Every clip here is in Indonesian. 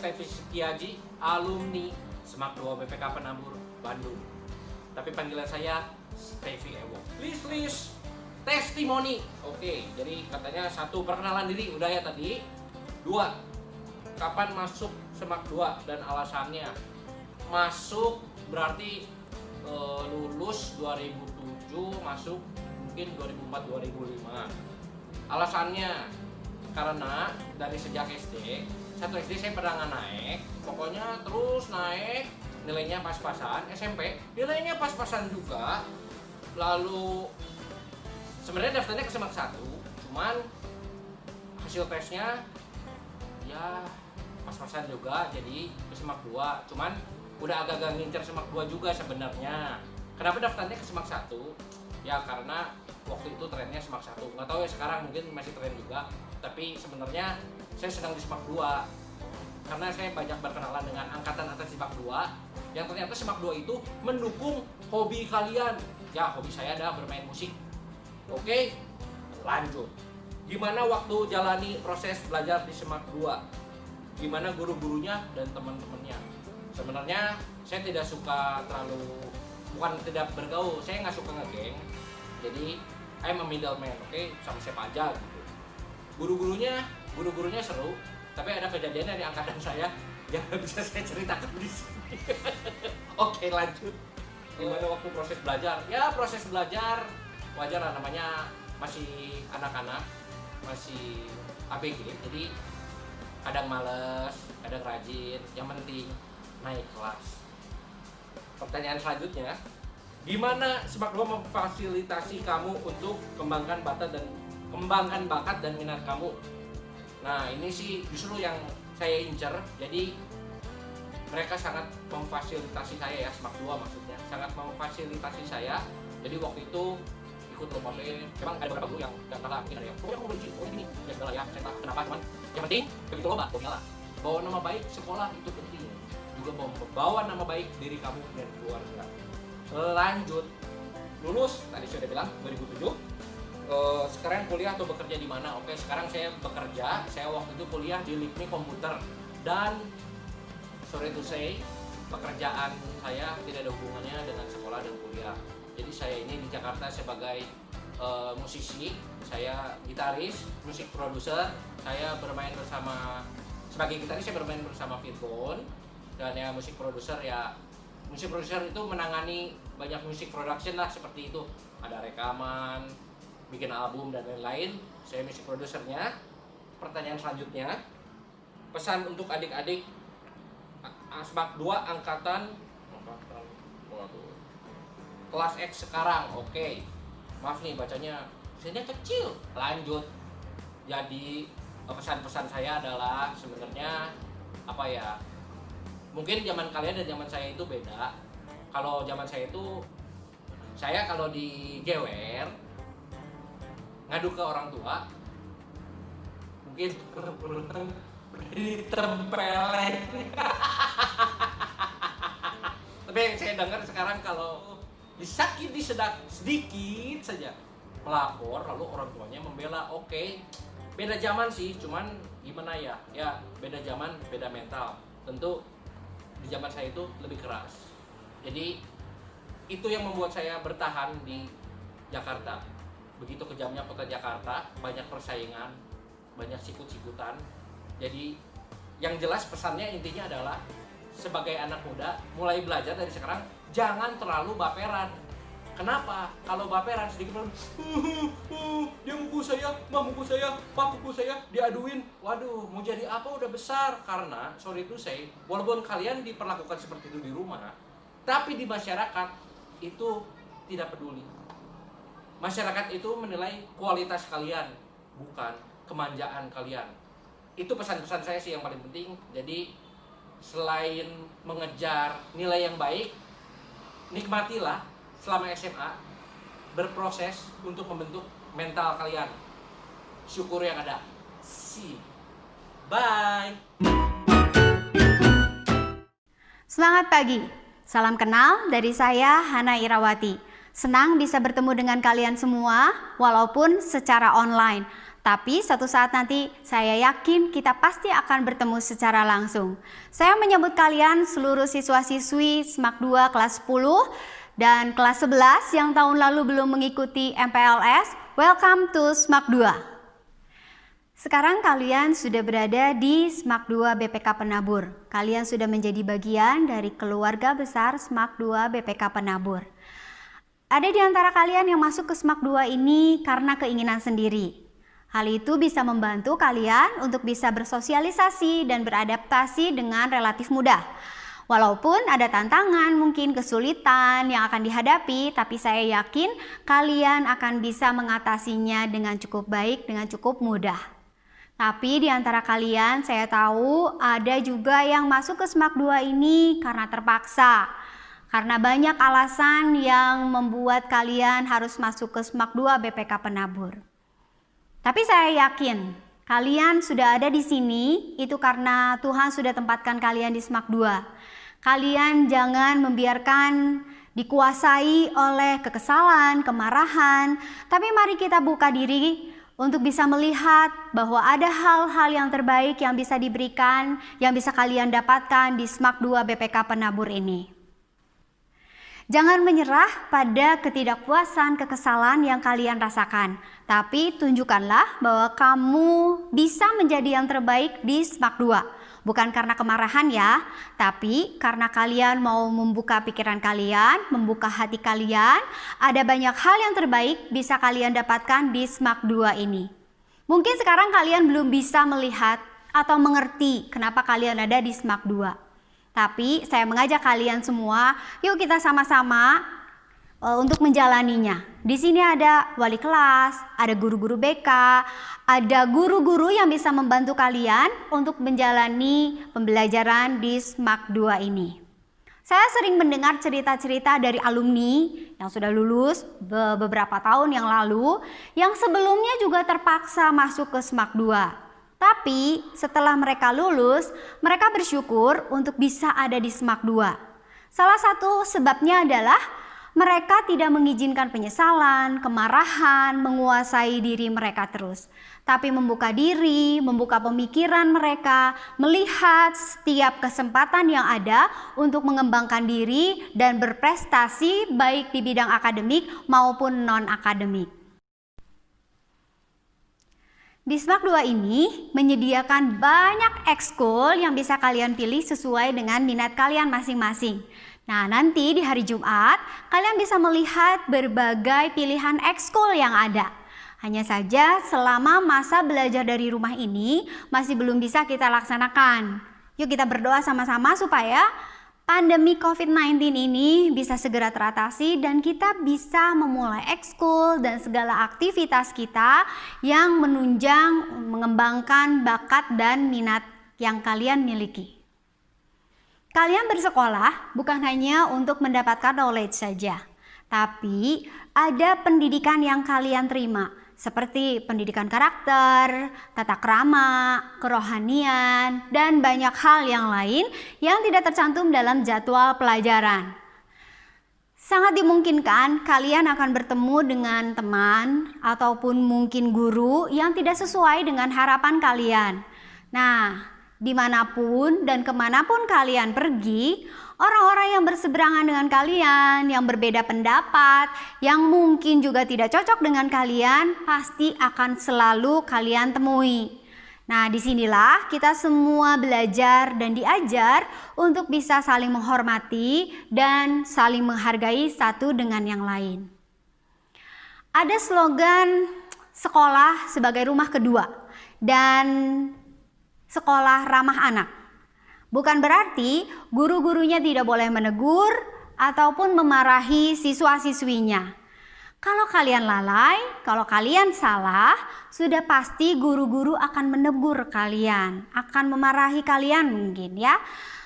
Stevi Setiaji, alumni Semak 2 BPK Penambur, Bandung. Tapi panggilan saya Stevi Ewo. Please, testimoni. Oke, jadi katanya 1, perkenalan diri, udah ya tadi. 2, kapan masuk Semak 2 dan alasannya. Masuk berarti lulus 2007, masuk mungkin 2004-2005. Alasannya karena dari sejak SD, 1 SD saya pernah nggak naik, pokoknya terus naik, nilainya pas-pasan. SMP nilainya pas-pasan juga. Lalu sebenarnya daftarnya ke Semak 1, cuman hasil tesnya ya pas-pasan juga, jadi ke Semak 2. Cuman udah agak-agak ngincer Semak 2 juga sebenarnya. Kenapa daftarnya ke Semak 1? Ya karena waktu itu trennya Semak 1. Nggak tahu ya sekarang, mungkin masih tren juga. Tapi sebenarnya saya sedang di Semak 2. Karena saya banyak berkenalan dengan angkatan atas Semak 2 yang ternyata Semak 2 itu mendukung hobi kalian. Ya, hobi saya adalah bermain musik. Oke, lanjut. Gimana waktu jalani proses belajar di Semak 2? Gimana guru-gurunya dan teman-temannya? Sebenarnya saya tidak suka bukan tidak bergaul, saya nggak suka ngegeng. Jadi I'm a middleman, oke, sama siapa aja gitu. Guru-gurunya seru, tapi ada kejadian dari angkatan saya yang bisa saya ceritakan di sini. Oke, lanjut. Gimana waktu proses belajar? Ya, proses belajar wajar lah, namanya masih anak-anak, masih ABG, jadi kadang males, kadang rajin, yang penting naik kelas. Pertanyaan selanjutnya, gimana Semak 2 memfasilitasi kamu untuk kembangkan bakat dan minat kamu? Nah, ini sih justru yang saya incer. Jadi mereka sangat memfasilitasi saya ya, Semak 2 maksudnya, sangat memfasilitasi saya. Jadi waktu itu ikut lomba band, memang ada beberapa guru yang gak kalah, mungkin ada yang pokoknya aku benci, ini ya segala ya, saya tahu kenapa, cuman yang penting begitu lomba, pokoknya lah bawa nama baik sekolah itu penting, juga membawa nama baik diri kamu dan keluarga. Lanjut, lulus tadi sudah bilang 2007. Sekarang kuliah atau bekerja di mana? Oke, sekarang saya bekerja. Saya waktu itu kuliah di Lipni Komputer, dan sorry to say, pekerjaan saya tidak ada hubungannya dengan sekolah dan kuliah. Jadi saya ini di Jakarta sebagai musisi, saya gitaris, musik produser. Saya bermain sebagai gitaris saya bermain bersama Fitbone, dan ya musik produser itu menangani banyak musik production lah, seperti itu. Ada rekaman, bikin album dan lain-lain. Saya musik produsernya. Pertanyaan selanjutnya, pesan untuk adik-adik Semak 2 angkatan kelas X sekarang. Oke, maaf nih bacanya sini kecil. Lanjut. Jadi pesan-pesan saya adalah sebenarnya apa ya, mungkin zaman kalian dan zaman saya itu beda. Kalau zaman saya itu, saya kalau digewer ngadu ke orang tua, mungkin ditempelin. Tapi yang saya dengar sekarang, kalau disakiti sedikit saja melapor, lalu orang tuanya membela. Oke, beda zaman sih, cuman gimana ya, beda zaman, beda mental. Tentu di zaman saya itu lebih keras. Jadi itu yang membuat saya bertahan di Jakarta. Begitu kejamnya kota Jakarta, banyak persaingan, banyak sikut-sikutan. Jadi yang jelas pesannya intinya adalah, sebagai anak muda mulai belajar dari sekarang, jangan terlalu baperan. Kenapa? Kalau baperan sedikit dia mukul saya, mukul saya, pak mukul saya, diaduin. Waduh, mau jadi apa udah besar. Karena sorry to say, walaupun kalian diperlakukan seperti itu di rumah, tapi di masyarakat itu tidak peduli. Masyarakat itu menilai kualitas kalian, bukan kemanjaan kalian. Itu pesan-pesan saya sih yang paling penting. Jadi selain mengejar nilai yang baik, nikmatilah selama SMA berproses untuk membentuk mental kalian. Syukur yang ada. See. Bye. Semangat pagi. Salam kenal dari saya Hana Irawati. Senang bisa bertemu dengan kalian semua walaupun secara online. Tapi suatu saat nanti saya yakin kita pasti akan bertemu secara langsung. Saya menyambut kalian seluruh siswa-siswi SMAK 2 kelas 10 dan kelas 11 yang tahun lalu belum mengikuti MPLS. Welcome to SMAK 2. Sekarang kalian sudah berada di SMAK 2 BPK Penabur. Kalian sudah menjadi bagian dari keluarga besar SMAK 2 BPK Penabur. Ada di antara kalian yang masuk ke SMAK 2 ini karena keinginan sendiri. Hal itu bisa membantu kalian untuk bisa bersosialisasi dan beradaptasi dengan relatif mudah. Walaupun ada tantangan, mungkin kesulitan yang akan dihadapi, tapi saya yakin kalian akan bisa mengatasinya dengan cukup baik, dengan cukup mudah. Tapi di antara kalian saya tahu ada juga yang masuk ke SMAK 2 ini karena terpaksa. Karena banyak alasan yang membuat kalian harus masuk ke SMAK 2 BPK Penabur. Tapi saya yakin kalian sudah ada di sini itu karena Tuhan sudah tempatkan kalian di SMAK 2. Kalian jangan membiarkan dikuasai oleh kekesalan, kemarahan, tapi mari kita buka diri untuk bisa melihat bahwa ada hal-hal yang terbaik yang bisa diberikan, yang bisa kalian dapatkan di SMAK 2 BPK Penabur ini. Jangan menyerah pada ketidakpuasan, kekesalan yang kalian rasakan. Tapi tunjukkanlah bahwa kamu bisa menjadi yang terbaik di SMAK 2. Bukan karena kemarahan ya, tapi karena kalian mau membuka pikiran kalian, membuka hati kalian. Ada banyak hal yang terbaik bisa kalian dapatkan di SMAK 2 ini. Mungkin sekarang kalian belum bisa melihat atau mengerti kenapa kalian ada di SMAK 2. Tapi saya mengajak kalian semua, yuk kita sama-sama untuk menjalaninya. Di sini ada wali kelas, ada guru-guru BK, ada guru-guru yang bisa membantu kalian untuk menjalani pembelajaran di SMAK 2 ini. Saya sering mendengar cerita-cerita dari alumni yang sudah lulus beberapa tahun yang lalu, yang sebelumnya juga terpaksa masuk ke SMAK 2. Tapi setelah mereka lulus, mereka bersyukur untuk bisa ada di SMAK 2. Salah satu sebabnya adalah mereka tidak mengizinkan penyesalan, kemarahan, menguasai diri mereka terus. Tapi membuka diri, membuka pemikiran mereka, melihat setiap kesempatan yang ada untuk mengembangkan diri dan berprestasi baik di bidang akademik maupun non-akademik. Di SMAK 2 ini menyediakan banyak ekskul yang bisa kalian pilih sesuai dengan minat kalian masing-masing. Nah, nanti di hari Jumat, kalian bisa melihat berbagai pilihan ekskul yang ada. Hanya saja selama masa belajar dari rumah ini masih belum bisa kita laksanakan. Yuk kita berdoa sama-sama supaya pandemi COVID-19 ini bisa segera teratasi dan kita bisa memulai ekskul dan segala aktivitas kita yang menunjang mengembangkan bakat dan minat yang kalian miliki. Kalian bersekolah bukan hanya untuk mendapatkan knowledge saja, tapi ada pendidikan yang kalian terima, seperti pendidikan karakter, tata krama, kerohanian, dan banyak hal yang lain yang tidak tercantum dalam jadwal pelajaran. Sangat dimungkinkan kalian akan bertemu dengan teman ataupun mungkin guru yang tidak sesuai dengan harapan kalian. Nah, dimanapun dan kemanapun kalian pergi, orang-orang yang berseberangan dengan kalian, yang berbeda pendapat, yang mungkin juga tidak cocok dengan kalian, pasti akan selalu kalian temui. Nah, disinilah kita semua belajar dan diajar untuk bisa saling menghormati dan saling menghargai satu dengan yang lain. Ada slogan sekolah sebagai rumah kedua dan sekolah ramah anak. Bukan berarti guru-gurunya tidak boleh menegur ataupun memarahi siswa-siswinya. Kalau kalian lalai, kalau kalian salah, sudah pasti guru-guru akan menegur kalian, akan memarahi kalian mungkin ya.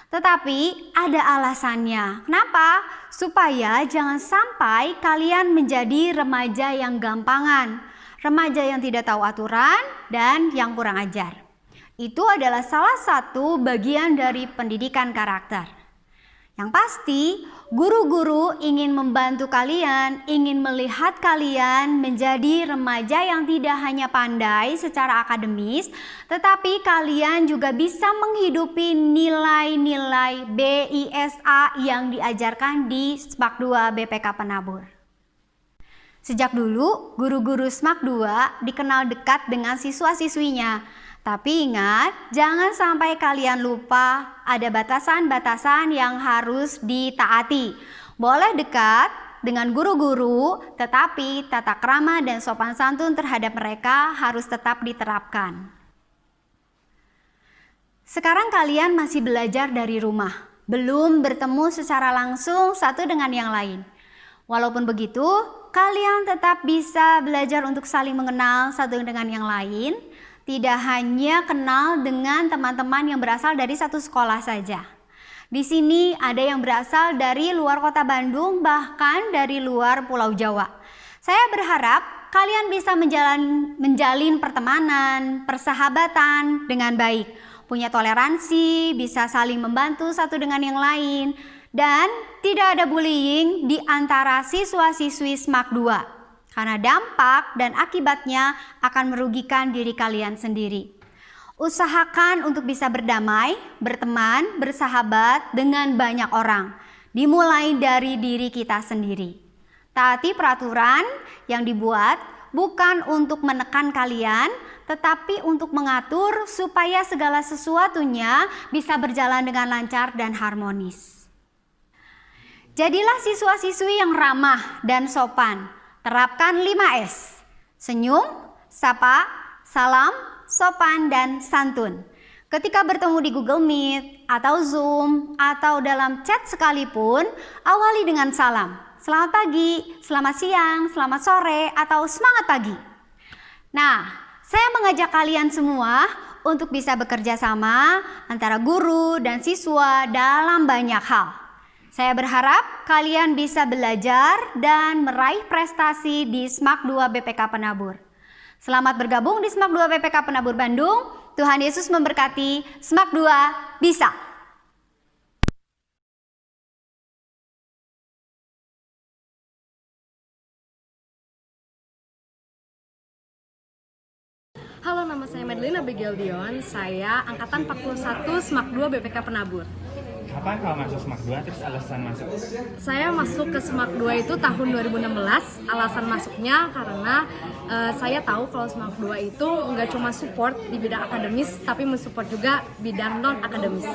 Tetapi ada alasannya. Kenapa? Supaya jangan sampai kalian menjadi remaja yang gampangan, remaja yang tidak tahu aturan dan yang kurang ajar. Itu adalah salah satu bagian dari pendidikan karakter. Yang pasti, Guru-guru ingin membantu kalian, ingin melihat kalian menjadi remaja yang tidak hanya pandai secara akademis, tetapi kalian juga bisa menghidupi nilai-nilai BISA yang diajarkan di SMAK 2 BPK Penabur. Sejak dulu, guru-guru SMAK 2 dikenal dekat dengan siswa-siswinya. Tapi ingat, jangan sampai kalian lupa ada batasan-batasan yang harus ditaati. Boleh dekat dengan guru-guru, tetapi tata krama dan sopan santun terhadap mereka harus tetap diterapkan. Sekarang kalian masih belajar dari rumah, belum bertemu secara langsung satu dengan yang lain. Walaupun begitu, kalian tetap bisa belajar untuk saling mengenal satu dengan yang lain. Tidak hanya kenal dengan teman-teman yang berasal dari satu sekolah saja. Di sini ada yang berasal dari luar kota Bandung, bahkan dari luar Pulau Jawa. Saya berharap kalian bisa menjalin pertemanan, persahabatan dengan baik. Punya toleransi, bisa saling membantu satu dengan yang lain. Dan tidak ada bullying di antara siswa-siswi SMAK 2. Karena dampak dan akibatnya akan merugikan diri kalian sendiri. Usahakan untuk bisa berdamai, berteman, bersahabat dengan banyak orang. Dimulai dari diri kita sendiri. Taati peraturan yang dibuat bukan untuk menekan kalian, tetapi untuk mengatur supaya segala sesuatunya bisa berjalan dengan lancar dan harmonis. Jadilah siswa-siswi yang ramah dan sopan. Terapkan 5S, senyum, sapa, salam, sopan, dan santun. Ketika bertemu di Google Meet, atau Zoom, atau dalam chat sekalipun, awali dengan salam. Selamat pagi, selamat siang, selamat sore, atau semangat pagi. Nah, saya mengajak kalian semua untuk bisa bekerja sama antara guru dan siswa dalam banyak hal. Saya berharap kalian bisa belajar dan meraih prestasi di SMAK 2 BPK Penabur. Selamat bergabung di SMAK 2 BPK Penabur Bandung. Tuhan Yesus memberkati. SMAK 2 bisa! Halo, nama saya Madeline Abigail Dion. Saya angkatan 41 SMAK 2 BPK Penabur. Kapan kalau masuk SMAK 2, terus alasan masuk? Saya masuk ke SMAK 2 itu tahun 2016. Alasan masuknya karena saya tahu kalau SMAK 2 itu nggak cuma support di bidang akademis, tapi mensupport juga bidang non-akademis.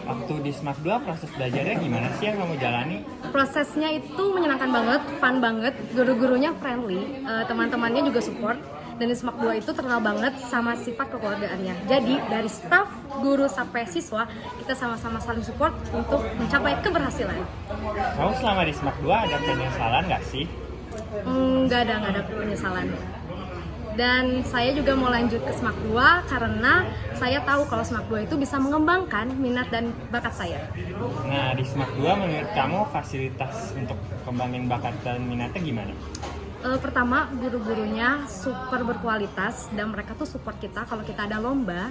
Waktu di SMAK 2, proses belajarnya gimana sih yang kamu jalani? Prosesnya itu menyenangkan banget, fun banget, guru-gurunya friendly, teman-temannya juga support. Dan di SMAK 2 itu terkenal banget sama sifat kekeluargaannya. Jadi dari staf, guru, sampai siswa, kita sama-sama saling support untuk mencapai keberhasilan. Kamu selama di SMAK 2 ada penyesalan nggak sih? Nggak ada penyesalan. Dan saya juga mau lanjut ke SMAK 2 karena saya tahu kalau SMAK 2 itu bisa mengembangkan minat dan bakat saya. Nah, di SMAK 2 menurut kamu fasilitas untuk kembangin bakat dan minatnya gimana? Pertama, guru-gurunya super berkualitas dan mereka tuh support kita kalau kita ada lomba.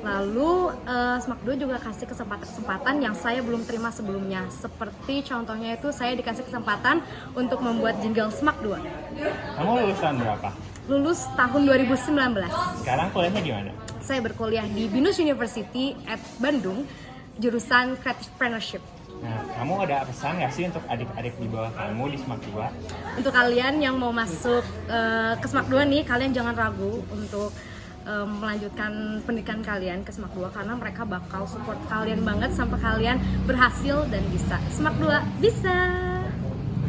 Lalu SMAK 2 juga kasih kesempatan-kesempatan yang saya belum terima sebelumnya. Seperti contohnya itu saya dikasih kesempatan untuk membuat jingle SMAK 2. Kamu lulus tahun berapa? Lulus tahun 2019. Sekarang kuliahnya di mana? Saya berkuliah di Binus University at Bandung, jurusan Creative Entrepreneurship. Nah, kamu ada pesan nggak sih untuk adik-adik di bawah kamu di SMAK 2? Untuk kalian yang mau masuk ke SMAK 2 nih, kalian jangan ragu untuk melanjutkan pendidikan kalian ke SMAK 2 karena mereka bakal support kalian banget sampai kalian berhasil dan bisa. SMAK 2 bisa!